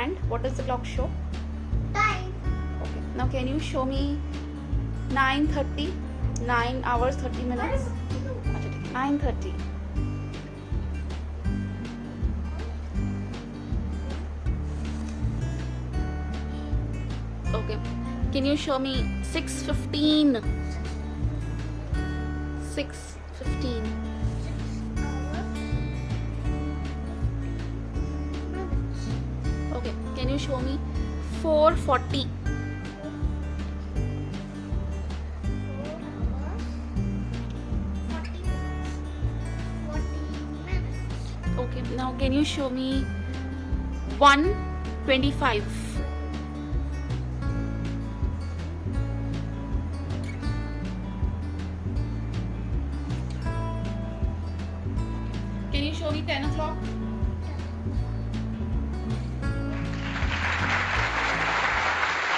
And what does the clock show? Time. Okay. Now can you show me 9:30? 9 hours 30 minutes. 9:30. Okay. Can you show me 6:15? 6:15. Okay. Can you show me 4:40? 40 minutes. Okay. Now can you show me 1:25? Can you show me 10 o'clock?